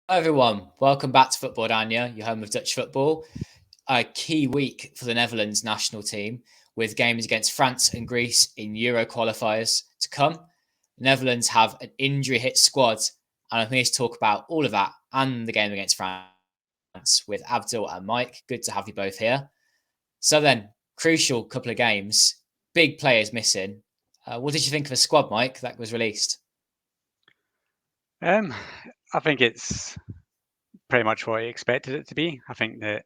Hello everyone, welcome back to Football-Oranje, your home of Dutch football. A key week for the Netherlands national team with games against France and Greece in Euro qualifiers to come. The Netherlands have an injury-hit squad, and I'm here to talk about all of that and the game against France with Abdul and Mike. Good to have you both here. So then, crucial couple of games, big players missing. What did you think of the squad, Mike, that was released? Um, I think it's pretty much what I expected it to be. I think that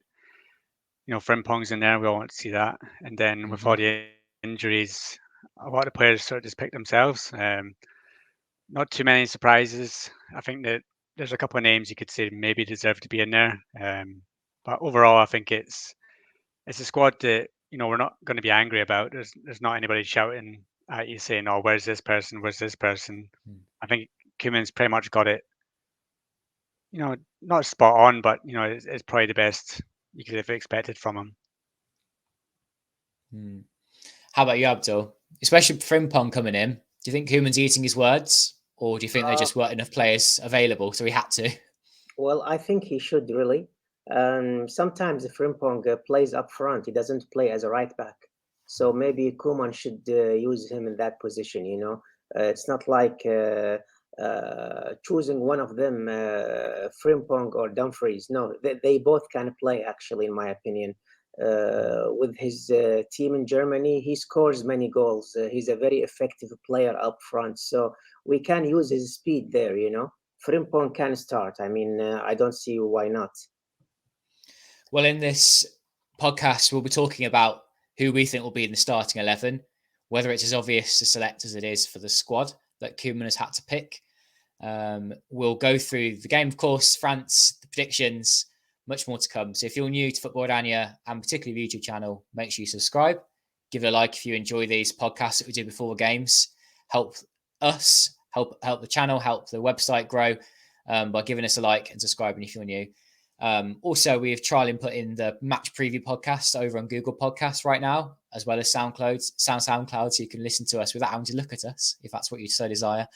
Frimpong's in there. We all want to see that. And then with all the injuries, a lot of the players sort of just picked themselves. Not too many surprises. I think that there's a couple of names you could say maybe deserve to be in there. But overall, I think it's a squad that we're not going to be angry about. There's not anybody shouting at you saying, "Oh, where's this person? Where's this person?" I think Koeman's pretty much got it not spot on, but it's probably the best you could have expected from him. How about you, Abdul? Especially Frimpong coming in. Do you think Koeman's eating his words, or do you think there just weren't enough players available, so he had to? Well, I think he should really. Sometimes if Frimpong plays up front, he doesn't play as a right back. So maybe Koeman should use him in that position. It's not like choosing one of them, Frimpong or Dumfries. No, they both can play. Actually, in my opinion, with his team in Germany, he scores many goals. He's a very effective player up front. So we can use his speed there. Frimpong can start. I mean, I don't see why not. Well, in this podcast, we'll be talking about who we think will be in the starting 11, whether it's as obvious to select as it is for the squad that Koeman has had to pick. We'll go through the game, of course, France, the predictions, much more to come. So if you're new to Football-Oranje and particularly the YouTube channel, make sure you subscribe. Give it a like if you enjoy these podcasts that we do before the games. Help us, help the channel, help the website grow by giving us a like and subscribing if you're new. Also, we have trial input in the match preview podcast over on Google Podcasts right now, as well as SoundCloud, so you can listen to us without having to look at us, if that's what you so desire.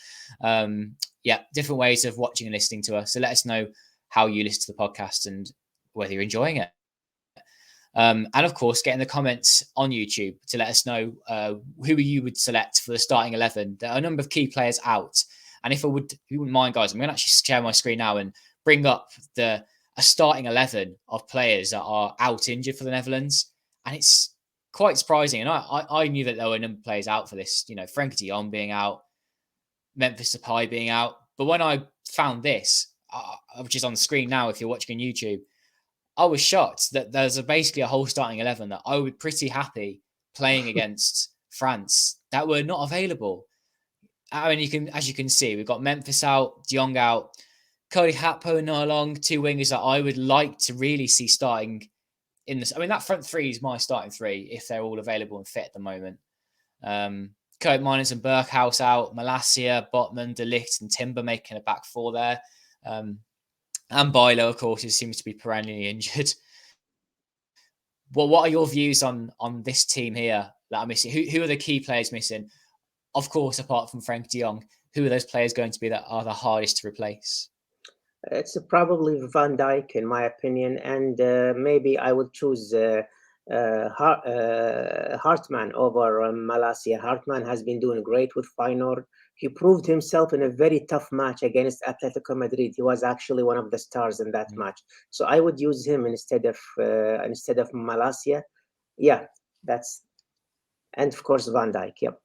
Different ways of watching and listening to us. So let us know how you listen to the podcast and whether you're enjoying it. And of course, get in the comments on YouTube to let us know who you would select for the starting 11. There are a number of key players out. And if you wouldn't mind, guys, I'm going to actually share my screen now and bring up a starting 11 of players that are out injured for the Netherlands. And it's quite surprising. And I knew that there were a number of players out for this, Frenkie de Jong being out, Memphis Depay being out. But when I found this, which is on the screen now if you're watching on YouTube, I was shocked that there's basically a whole starting 11 that I would be pretty happy playing against France that were not available. I mean, as you can see, we've got Memphis out, De Jong out, Cody Gakpo and Noah Long, two wingers that I would like to really see starting in this. I mean, that front three is my starting three if they're all available and fit at the moment. Koeman and Berghuis out, Malacia, Botman, De Ligt, and Timber making a back four there. And Bilo, of course, who seems to be perennially injured. Well, what are your views on this team here that are missing? Who are the key players missing? Of course, apart from Frenkie de Jong, who are those players going to be that are the hardest to replace? It's probably Van Dijk, in my opinion, and maybe I would choose Hartman over Malacia. Hartman has been doing great with Feyenoord. He proved himself in a very tough match against Atletico Madrid. He was actually one of the stars in that match. So I would use him instead of Malacia. Yeah, and of course Van Dijk. Yep.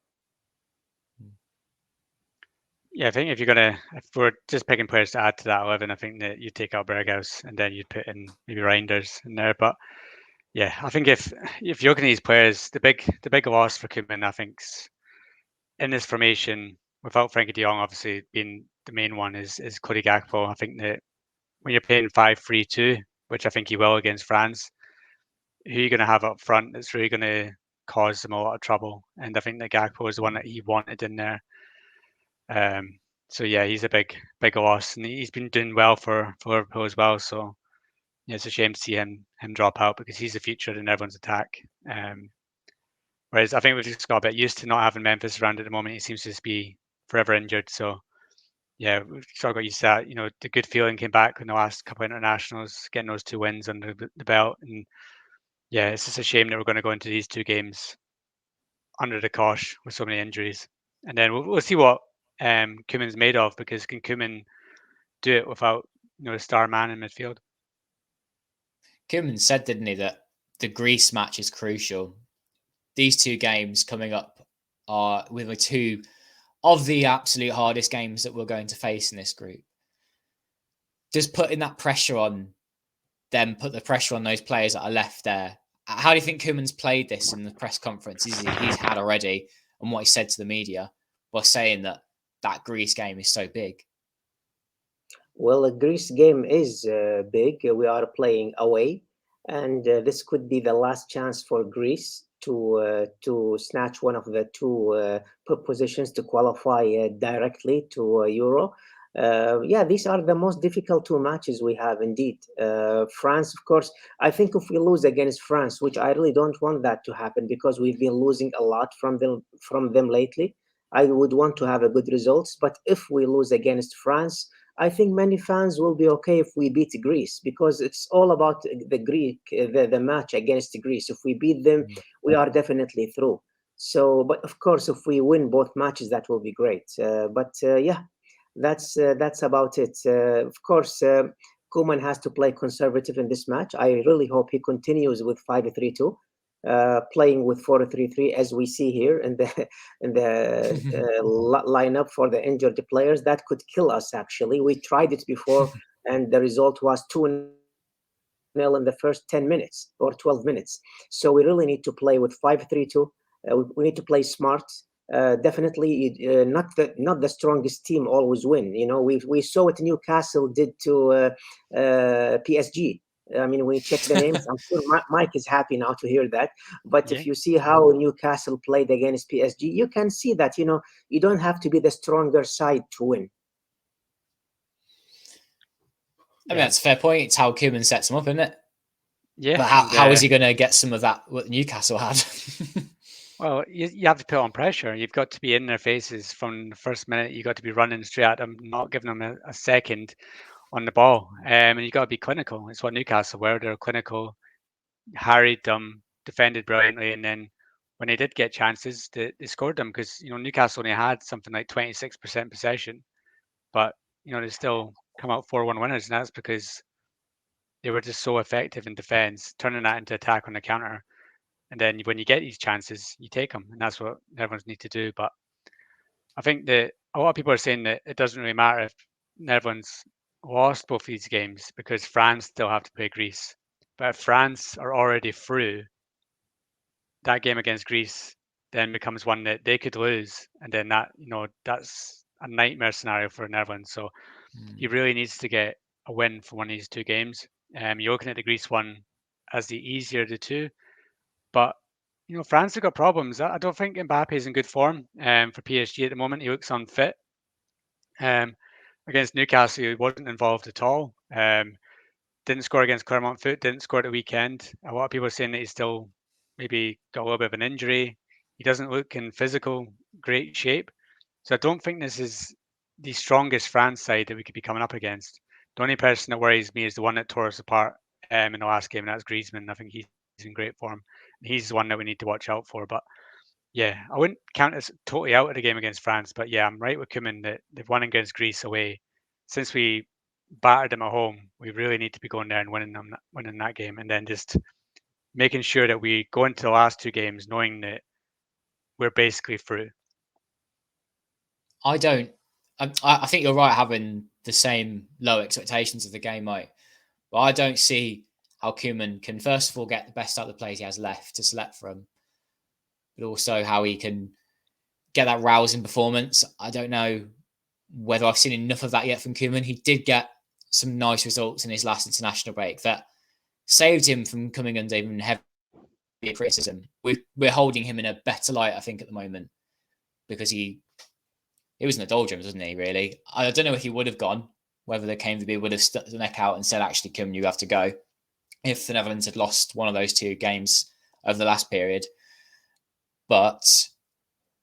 Yeah, I think if we're just picking players to add to that 11, I think that you take out Berghuis and then you'd put in maybe Reinders in there. But yeah, I think if you're looking at these players, the big loss for Koeman, I think, in this formation without Frenkie de Jong obviously being the main one is Cody Gakpo. I think that when you're playing 5-3-2, which I think he will against France, who you're going to have up front that's really going to cause them a lot of trouble. And I think that Gakpo is the one that he wanted in there. So yeah, he's a big loss, and he's been doing well for Liverpool as well. So yeah, it's a shame to see him drop out because he's the future in everyone's attack. Whereas I think we've just got a bit used to not having Memphis around at the moment. He seems to just be forever injured. So yeah, we've sort of got used to that. You know, the good feeling came back in the last couple of internationals, getting those 2 wins under the belt. And yeah, it's just a shame that we're going to go into these 2 games under the cosh with so many injuries. And then we'll see what Koeman's made of, because can Koeman do it without, you know, the star man in midfield? Koeman said, didn't he, that the Greece match is crucial. These 2 games coming up are with the 2 of the absolute hardest games that we're going to face in this group. Does putting that pressure on them put the pressure on those players that are left there? How do you think Koeman's played this in the press conferences he's had already, and what he said to the media by saying that Greece game is so big? Well, the Greece game is big. We are playing away, and this could be the last chance for Greece to snatch one of the 2 positions to qualify directly to Euro. Yeah, these are the most difficult 2 matches we have indeed. France, of course, I think if we lose against France, which I really don't want that to happen, because we've been losing a lot from them lately, I would want to have a good results. But if we lose against France, I think many fans will be okay if we beat Greece, because it's all about the match against Greece. If we beat them, we are definitely through. So, but of course, if we win both matches, that will be great. Yeah, that's about it. Of course, Koeman has to play conservative in this match. I really hope he continues with 5-3-2. Playing with 4-3-3, as we see here in the lineup for the injured players. That could kill us, actually. We tried it before, and the result was 2-0 in the first 10 minutes or 12 minutes. So we really need to play with 5-3-2. We need to play smart. Definitely not the strongest team always win. You know, we saw what Newcastle did to PSG. I mean, when you check the names, I'm sure Mike is happy now to hear that. But if you see how Newcastle played against PSG, you can see that, you know, you don't have to be the stronger side to win. I mean, that's a fair point. It's how Koeman sets them up, isn't it? Yeah. But how is he going to get some of that what Newcastle had? Well, you have to put on pressure. You've got to be in their faces from the first minute. You've got to be running straight at them, not giving them a second on the ball. And you've got to be clinical. It's what Newcastle were. They're clinical, harried them, defended brilliantly, and then when they did get chances, they scored them, because, you know, Newcastle only had something like 26% possession, but, you know, they still come out 4-1 winners, and that's because they were just so effective in defence, turning that into attack on the counter. And then when you get these chances, you take them, and that's what Netherlands need to do. But I think that a lot of people are saying that it doesn't really matter if Netherlands lost both these games, because France still have to play Greece. But if France are already through, that game against Greece then becomes one that they could lose, and then that, you know, that's a nightmare scenario for Netherlands. So he really needs to get a win for one of these 2 games. You're looking at the Greece one as the easier of the 2. But, you know, France have got problems. I don't think Mbappe is in good form for PSG at the moment. He looks unfit. Against Newcastle, he wasn't involved at all. Didn't score against Clermont Foot, didn't score at the weekend. A lot of people are saying that he's still maybe got a little bit of an injury. He doesn't look in physical great shape. So I don't think this is the strongest France side that we could be coming up against. The only person that worries me is the one that tore us apart in the last game, and that's Griezmann. I think he's in great form. He's the one that we need to watch out for. But yeah, I wouldn't count us totally out of the game against France. But yeah, I'm right with Koeman that they've won against Greece away. Since we battered them at home, we really need to be going there and winning that game, and then just making sure that we go into the last 2 games knowing that we're basically through. I think you're right having the same low expectations of the game, Mike. But I don't see how Koeman can, first of all, get the best out of the players he has left to select from, but also how he can get that rousing performance. I don't know whether I've seen enough of that yet from Koeman. He did get some nice results in his last international break that saved him from coming under even heavy criticism. We're holding him in a better light, I think, at the moment, because he was in the doldrums, wasn't he, really? I don't know if he would have gone, whether the KMVB would have stuck the neck out and said, actually, Koeman, you have to go, if the Netherlands had lost one of those 2 games over the last period. But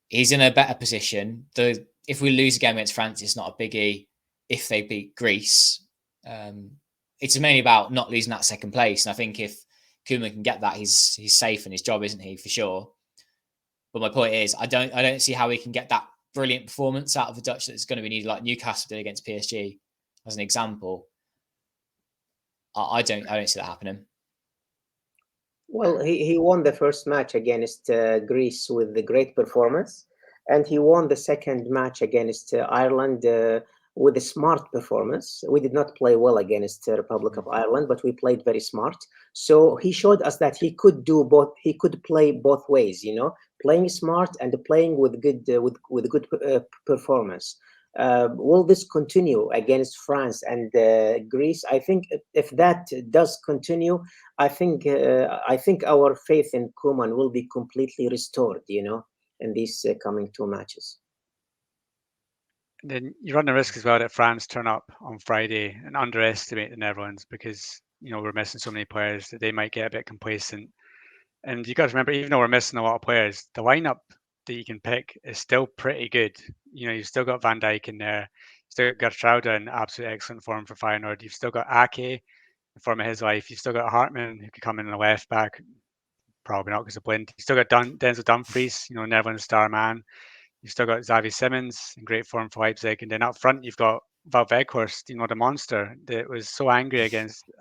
he's in a better position. If we lose a game against France, it's not a biggie. if they beat Greece. It's mainly about not losing that second place. And I think if Koeman can get that, he's safe in his job, isn't he? For sure. But my point is, I don't see how he can get that brilliant performance out of the Dutch that's going to be needed, like Newcastle did against PSG, as an example. I don't see that happening. Well, he won the first match against Greece with a great performance, and he won the second match against Ireland with a smart performance. We did not play well against the Republic of Ireland, but we played very smart. So he showed us that he could do both. He could play both ways, playing smart and playing with good performance. Will this continue against France and Greece? I think if that does continue, I think our faith in Koeman will be completely restored, in these coming two matches. And then you run the risk as well that France turn up on Friday and underestimate the Netherlands because we're missing so many players that they might get a bit complacent. And you got to remember, even though we're missing a lot of players, the lineup that you can pick is still pretty good. You've still got Van Dijk in there, you've still got Gertruida in absolute excellent form for Feyenoord. You've still got Ake in form of his life. You've still got Hartman who could come in the left back, probably not because of Blind. You've still got Denzel Dumfries, Netherlands star man. You've still got Xavi Simons in great form for Leipzig, and then up front you've got Wout Weghorst, the monster that was so angry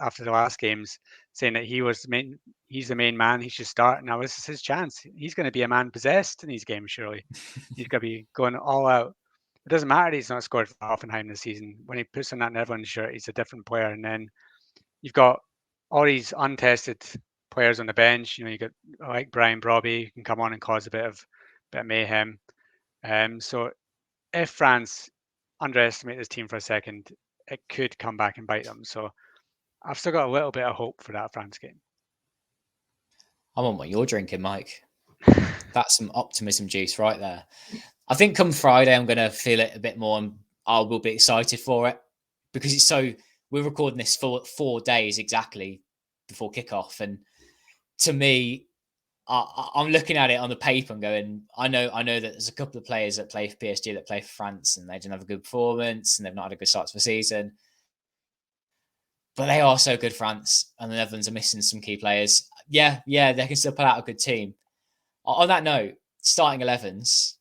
after the last games, saying that he's the main man, he should start. Now this is his chance. He's going to be a man possessed in these games. Surely he's going to be going all out. It doesn't matter that he's not scored for Hoffenheim this season. When he puts on that Netherlands shirt, he's a different player. And then you've got all these untested players on the bench. You got like Brian Brobby, who can come on and cause a bit of mayhem. So if France underestimate this team for a second, it could come back and bite them. So I've still got a little bit of hope for that France game. I want what you're drinking, Mike. That's some optimism juice right there. I think come Friday, I'm going to feel it a bit more and I will be excited for it because we're recording this for 4 days exactly before kickoff. And to me, I'm looking at it on the paper and going, I know that there's a couple of players that play for PSG that play for France and they didn't have a good performance and they've not had a good start to the season. But they are so good, France, and the Netherlands are missing some key players. Yeah, they can still pull out a good team. On that note, starting 11s,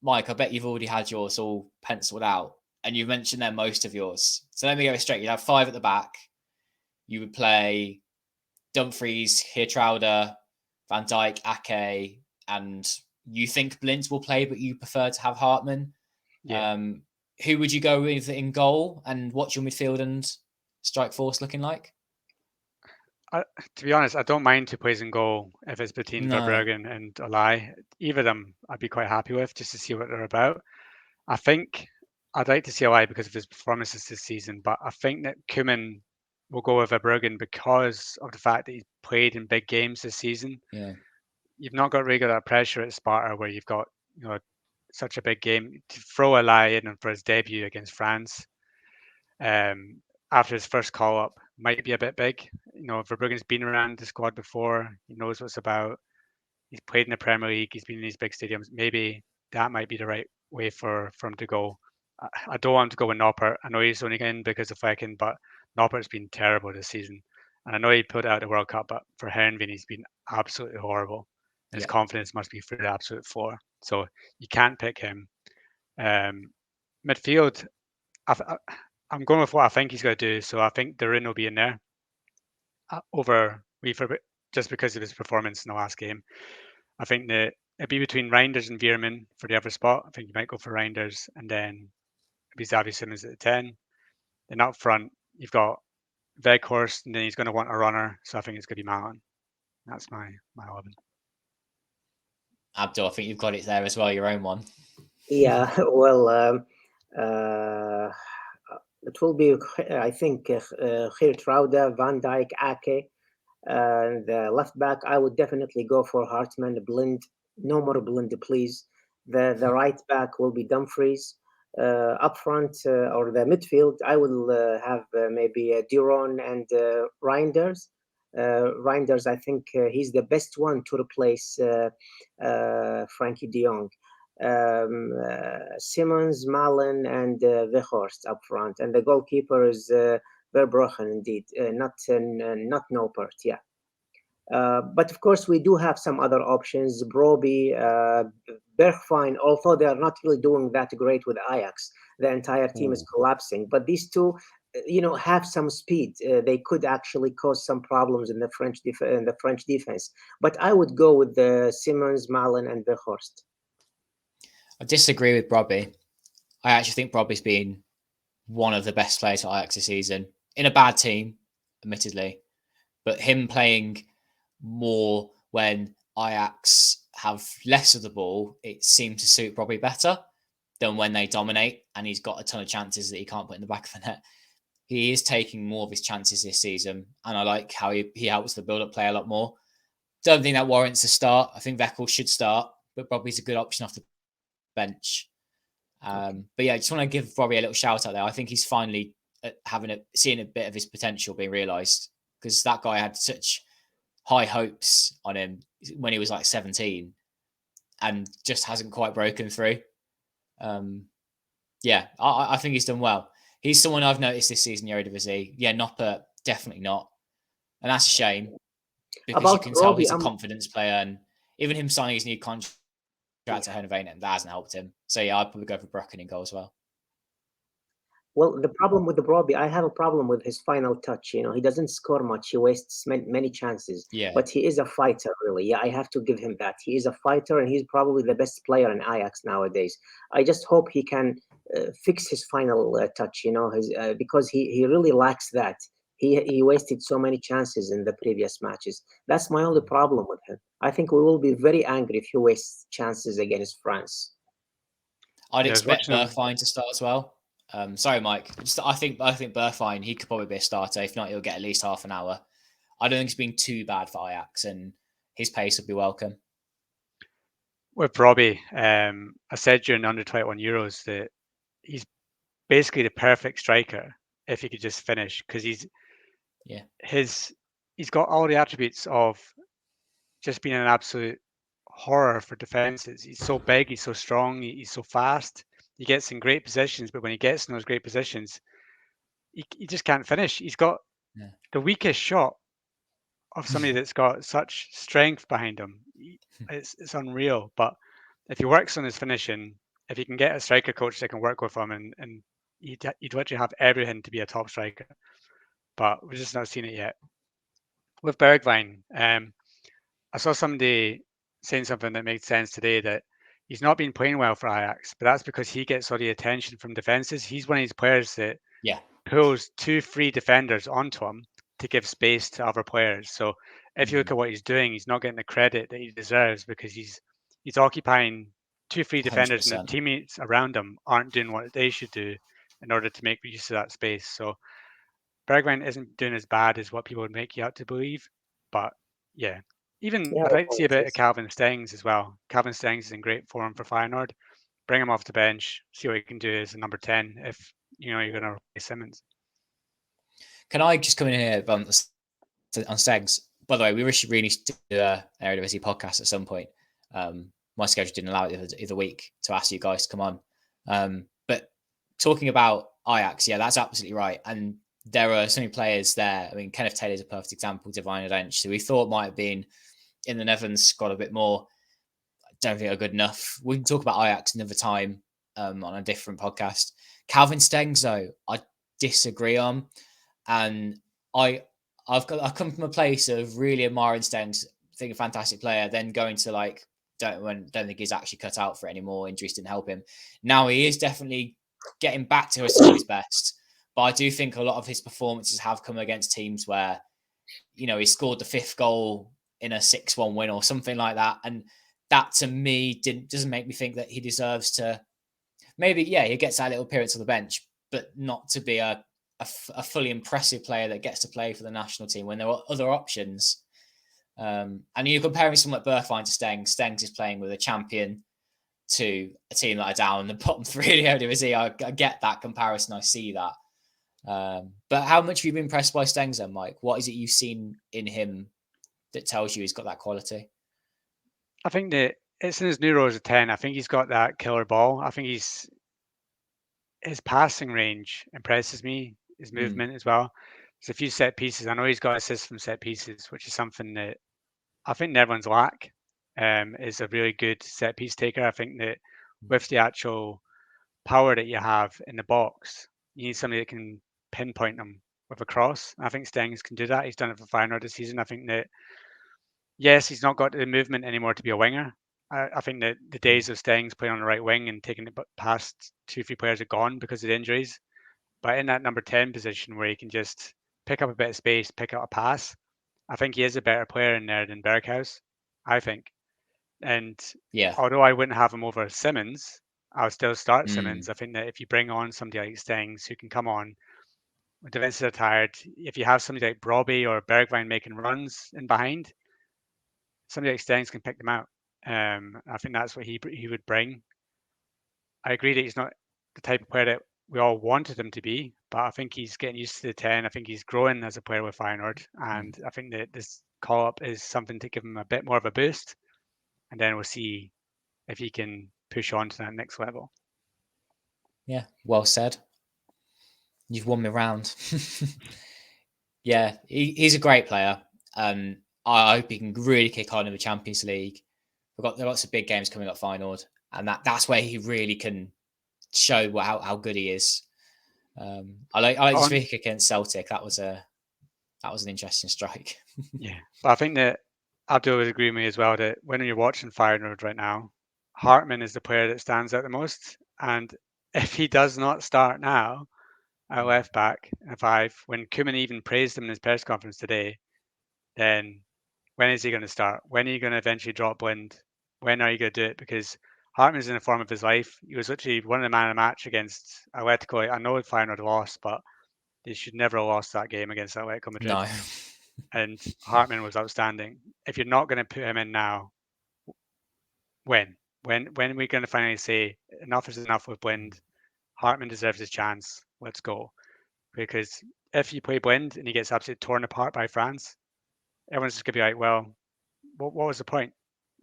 Mike, I bet you've already had yours all penciled out and you've mentioned there most of yours. So let me go straight. You'd have 5 at the back. You would play Dumfries, Geertruida, Van Dijk, Ake, and you think Blind will play, but you prefer to have Hartman. Yeah. Who would you go with in goal, and what's your midfield and strike force looking like? To be honest, I don't mind who plays in goal if it's between Verbruggen and Alai. Either of them I'd be quite happy with just to see what they're about. I think I'd like to see Alai because of his performances this season, but I think that Koeman will go with Verbruggen because of the fact that he's played in big games this season. Yeah. You've not got regular pressure at Sparta where you've got such a big game. To throw Alai in for his debut against France after his first call up might be a bit big. Verbruggen's been around the squad before. He knows what's about. He's played in the Premier League. He's been in these big stadiums. Maybe that might be the right way for him to go. I don't want him to go with Noppert. I know he's only in because of Flecken, but Noppert's been terrible this season. And I know he put out the World Cup, but for Heerenveen, he's been absolutely horrible. His confidence must be through the absolute floor. So you can't pick him. Midfield, I'm going with what I think he's going to do. So I think Darun will be in there over Weaver just because of his performance in the last game. I think that it'd be between Reinders and Veerman for the other spot. I think you might go for Reinders, and then it'd be Xavi Simons at the 10. Then up front, you've got Weghorst, and then he's going to want a runner. So I think it's going to be Malin. That's my 11. Abdul, I think you've got it there as well, your own one. Yeah, well, it will be, I think, Geertruida, Van Dijk, Ake. And the left back, I would definitely go for Hartman. Blind, no more Blind, please. The right back will be Dumfries. Up front or the midfield, I will have maybe Duron and Reinders. Reinders, I think he's the best one to replace Frankie de Jong. Simmons, Malen, and Weghorst up front, and the goalkeeper is Verbruggen, indeed, not Noppert. Yeah. But of course, we do have some other options. Broby, Bergwijn, although they are not really doing that great with Ajax, the entire team is collapsing. But these two, have some speed. They could actually cause some problems in the French defense. But I would go with the Simmons, Malen, and Weghorst. I disagree with Broby. I actually think Broby's been one of the best players for Ajax this season in a bad team, admittedly, but him playing more when Ajax have less of the ball, it seemed to suit Broby better than when they dominate and he's got a ton of chances that he can't put in the back of the net. He is taking more of his chances this season, and I like how he helps the build-up play a lot more. Don't think that warrants a start. I think Weghorst should start, but Broby's a good option off the bench. But yeah, I just want to give Broby a little shout out there. I think he's finally seeing a bit of his potential being realised, because that guy had such high hopes on him when he was like 17 and just hasn't quite broken through. Yeah, I think he's done well. He's someone I've noticed this season, Eredivisie. Yeah, Noppert, definitely not. And that's a shame, because you can tell he's a confidence player, and even him signing his new contract at Heerenveen, that hasn't helped him. So yeah, I'd probably go for Brocken in goal as well. Well, the problem with the Broby, I have a problem with his final touch. He doesn't score much. He wastes many chances. Yeah. But he is a fighter, really. Yeah, I have to give him that. He is a fighter, and he's probably the best player in Ajax nowadays. I just hope he can fix his final touch, because he really lacks that. He wasted so many chances in the previous matches. That's my only problem with him. I think we will be very angry if he wastes chances against France. I'd expect Bergwijn to start as well. Sorry, Mike. I think Bergwijn, he could probably be a starter. If not, he'll get at least half an hour. I don't think it's been too bad for Ajax, and his pace would be welcome. With Broby, I said during the under-21 Euros that he's basically the perfect striker if he could just finish, because he's got all the attributes of just being an absolute horror for defenses. He's so big, he's so strong, he's so fast. He gets in great positions, but when he gets in those great positions, he just can't finish. He's got the weakest shot of somebody that's got such strength behind him. It's unreal. But if he works on his finishing, if he can get a striker coach that can work with him, and he'd literally have everything to be a top striker. But we're just not seeing it yet. With Bergwijn, I saw somebody saying something that made sense today, that he's not been playing well for Ajax, but that's because he gets all the attention from defenses. He's one of these players that pulls 2 free defenders onto him to give space to other players. So if you look at what he's doing, he's not getting the credit that he deserves, because he's occupying 2 free defenders 100%. And the teammates around him aren't doing what they should do in order to make use of that space. So Bergwijn isn't doing as bad as what people would make you out to believe. But yeah, I'd like to see a bit of Calvin Stengs as well. Calvin Stengs is in great form for Feyenoord. Bring him off the bench, see what he can do as a number 10 if you're going to replace Simmons. Can I just come in here on Stengs? By the way, we really need to do an Eredivisie podcast at some point. My schedule didn't allow it the other week to ask you guys to come on. But talking about Ajax, yeah, that's absolutely right. And there are so many players there. I mean, Kenneth Taylor's a perfect example, Divine Adench, who we thought might have been in the Netherlands squad a bit more. I don't think are good enough. We can talk about Ajax another time on a different podcast. Calvin Stengs, though, I disagree on. And I've come from a place of really admiring Stengs, think a fantastic player, then going to don't think he's actually cut out for it anymore. Injuries didn't help him. Now he is definitely getting back to his best. But I do think a lot of his performances have come against teams where, he scored the 5th goal in a 6-1 win or something like that. And that, to me, doesn't make me think that he deserves to... Maybe, he gets that little appearance on the bench, but not to be a fully impressive player that gets to play for the national team when there are other options. And you're comparing someone like Bergwijn to Stengs. Stengs is playing with a champion to a team that are down in the bottom 3 of the Eredivisie. I get that comparison. I see that. But how much have you been impressed by Stengs then, Mike? What is it you've seen in him that tells you he's got that quality? I think that it's in his new role as a 10. I think he's got that killer ball. I think his passing range impresses me, his movement as well. There's a few set pieces. I know he's got assists from set pieces, which is something that I think Netherlands lack. Is a really good set piece taker. I think that with the actual power that you have in the box, you need somebody that can pinpoint them with a cross. I think Stengs can do that. He's done it for Feyenoord this season. I think that, yes, he's not got the movement anymore to be a winger. I think that the days of Stengs playing on the right wing and taking it past 2-3 players are gone because of the injuries. But in that number 10 position where he can just pick up a bit of space, pick up a pass, I think he is a better player in there than Berghuis, I think. And although I wouldn't have him over Simmons, I'll still start Simmons. I think that if you bring on somebody like Stengs who can come on when defenses are tired, if you have somebody like Brobbey or Bergwijn making runs in behind, somebody like Stengs can pick them out. I think that's what he would bring. I agree that he's not the type of player that we all wanted him to be, but I think he's getting used to the 10. I think he's growing as a player with Feyenoord, and I think that this call-up is something to give him a bit more of a boost, and then we'll see if he can push on to that next level. Yeah, well said. You've won me round. Yeah, he's a great player. I hope he can really kick on in the Champions League. There are lots of big games coming up Feyenoord, and that's where he really can show how good he is. I like his free kick against Celtic. That was an interesting strike. Yeah, but I think that Abdul would agree with me as well that when you're watching Feyenoord right now, Hartman is the player that stands out the most. And if he does not start now at left back at 5, when Koeman even praised him in his press conference today, then when is he going to start? When are you going to eventually drop Blind? When are you going to do it? Because Hartman's in the form of his life. He was literally one of the man of the match against Atletico. I know Feyenoord lost, but they should never have lost that game against Atletico Madrid. No. And Hartman was outstanding. If you're not going to put him in now, when are we going to finally say enough is enough with Blind? Hartman deserves his chance. Let's go. Because if you play Blind and he gets absolutely torn apart by France, everyone's just going to be like, well, what was the point?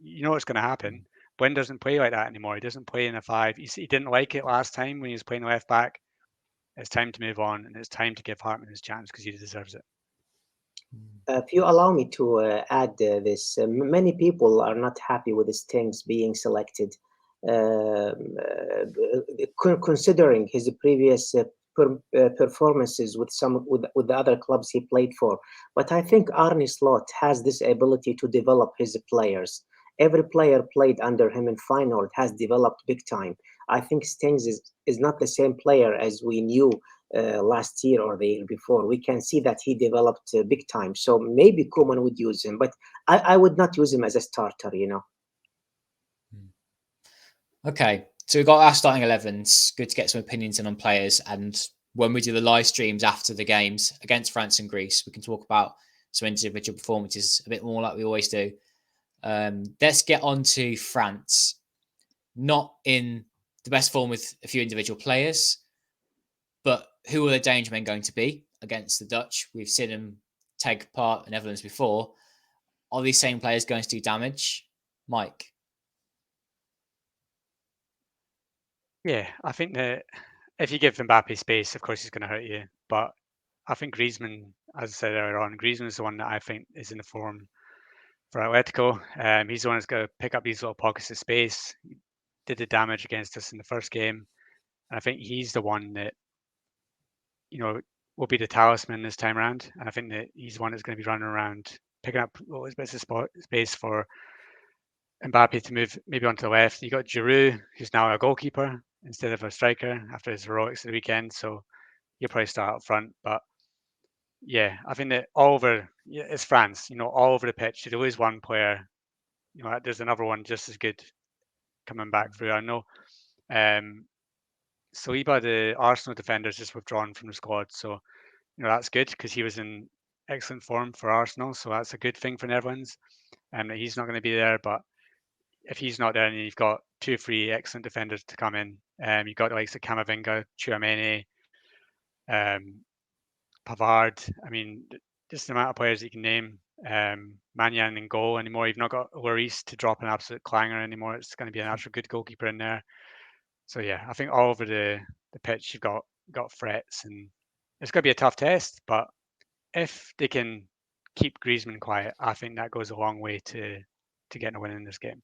You know what's going to happen. Blind doesn't play like that anymore. He doesn't play in a 5. He didn't like it last time when he was playing left back. It's time to move on, and it's time to give Hartman his chance because he deserves it. If you allow me to add this, many people are not happy with Stengs being selected, considering his previous performances with the other clubs he played for. But I think Arne Slot has this ability to develop his players. Every player played under him in Feyenoord has developed big time. I think Stengs is not the same player as we knew last year or the year before. We can see that he developed big time. So maybe Koeman would use him, but I would not use him as a starter, Okay, so we've got our starting 11s. Good to get some opinions in on players. And when we do the live streams after the games against France and Greece, we can talk about some individual performances a bit more like we always do. Let's get on to France. Not in the best form with a few individual players, but who are the danger men going to be against the Dutch? We've seen them take part in Netherlands before. Are these same players going to do damage? Mike? Yeah, I think that if you give Mbappe space, of course he's going to hurt you. But I think Griezmann, as I said earlier on, Griezmann is the one that I think is in the form for Atletico. He's the one that's going to pick up these little pockets of space. He did the damage against us in the first game. And I think he's the one that, will be the talisman this time around. And I think that he's the one that's going to be running around, picking up little bits of space for Mbappe to move maybe onto the left. You got Giroud, who's now a goalkeeper instead of a striker after his heroics of the weekend. So he'll probably start up front. But yeah, I think that it's France, all over the pitch. There's always one player, there's another one just as good coming back through. I know Saliba, the Arsenal defender, is just withdrawn from the squad. So, that's good because he was in excellent form for Arsenal. So that's a good thing for Netherlands. That he's not going to be there. But if he's not there, and you've got 2-3 excellent defenders to come in, you've got the likes of Camavinga, Tchouaméni, Pavard. I mean, just the amount of players you can name. Mannion in goal anymore. You've not got Lloris to drop an absolute clanger anymore. It's going to be an actual good goalkeeper in there. So yeah, I think all over the pitch you've got threats, and it's going to be a tough test. But if they can keep Griezmann quiet, I think that goes a long way to getting a win in this game.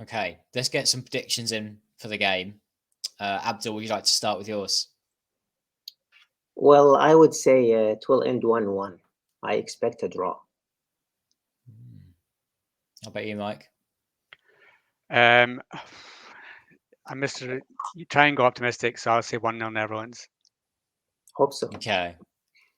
Okay, let's get some predictions in for the game. Abdul, would you like to start with yours? Well, I would say it will end 1-1. I expect a draw. How about you, Mike? I'm you try and go optimistic, so I'll say 1-0 Netherlands. Hope so. Okay.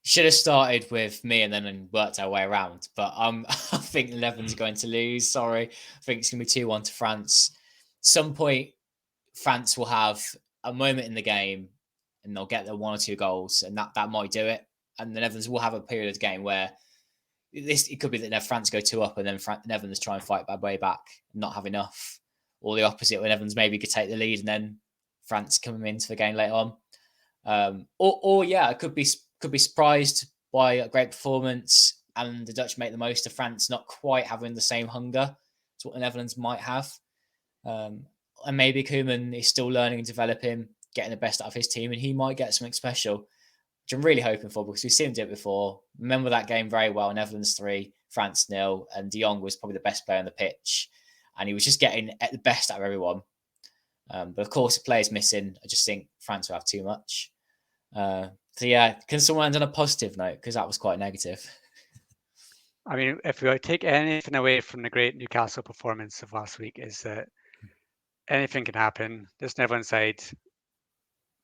Should have started with me and then worked our way around, but I think the Netherlands are going to lose. Sorry. I think it's going to be 2-1 to France. Some point, France will have a moment in the game and they'll get their 1 or 2 goals, and that might do it. And the Netherlands will have a period of the game where it could be that France go 2 up and then Netherlands try and fight their way back and not have enough. Or the opposite, where Netherlands maybe could take the lead and then France coming into the game later on. Or I could be surprised by a great performance and the Dutch make the most of France not quite having the same hunger as what the Netherlands might have. And maybe Koeman is still learning and developing, getting the best out of his team, and he might get something special, which I'm really hoping for because we've seen him do it before. Remember that game very well, Netherlands 3, France 0, and De Jong was probably the best player on the pitch, and he was just getting the best out of everyone. But of course, the players missing. I just think France will have too much. So yeah, can someone end on a positive note? Because that was quite negative. I mean, if we take anything away from the great Newcastle performance of last week, is that anything can happen. This Netherlands side,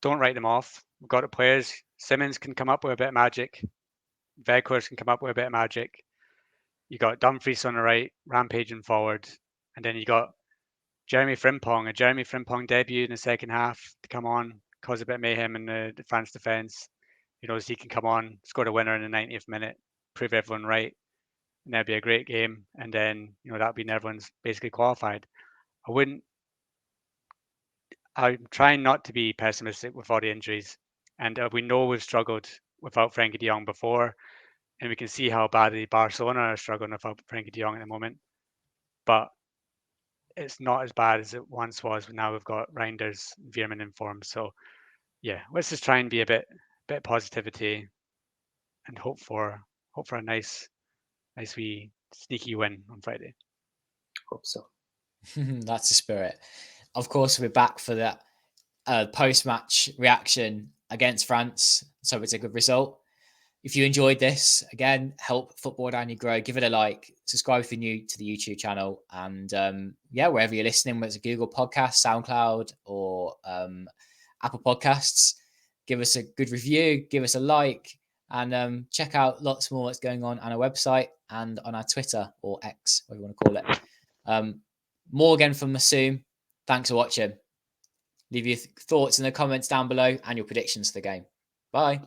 don't write them off. We've got the players. Simmons can come up with a bit of magic. Weghorst can come up with a bit of magic. You got Dumfries on the right, rampaging forward, and then you got Jeremy Frimpong, a Jeremy Frimpong debut in the second half to come on, cause a bit of mayhem in the France defence. He knows he can come on, score the winner in the 90th minute, prove everyone right, and that'd be a great game. And then that'd be Netherlands basically qualified. I'm trying not to be pessimistic with all the injuries, and we know we've struggled without Frenkie de Jong before, and we can see how badly Barcelona are struggling without Frenkie de Jong at the moment. But it's not as bad as it once was. Now we've got Reinders, Veerman in form. So yeah, let's just try and be a bit positivity and hope for a nice wee sneaky win on Friday. Hope so. That's the spirit. Of course, we're back for that post-match reaction against France. So it's a good result. If you enjoyed this, again, help Football-Oranje grow. Give it a like. Subscribe if you're new to the YouTube channel. And wherever you're listening, whether it's a Google Podcast, SoundCloud, or Apple Podcasts, give us a good review. Give us a like. And check out lots more that's going on our website and on our Twitter or X, whatever you want to call it. More again from Masoom. Thanks for watching. Leave your thoughts in the comments down below and your predictions for the game. Bye.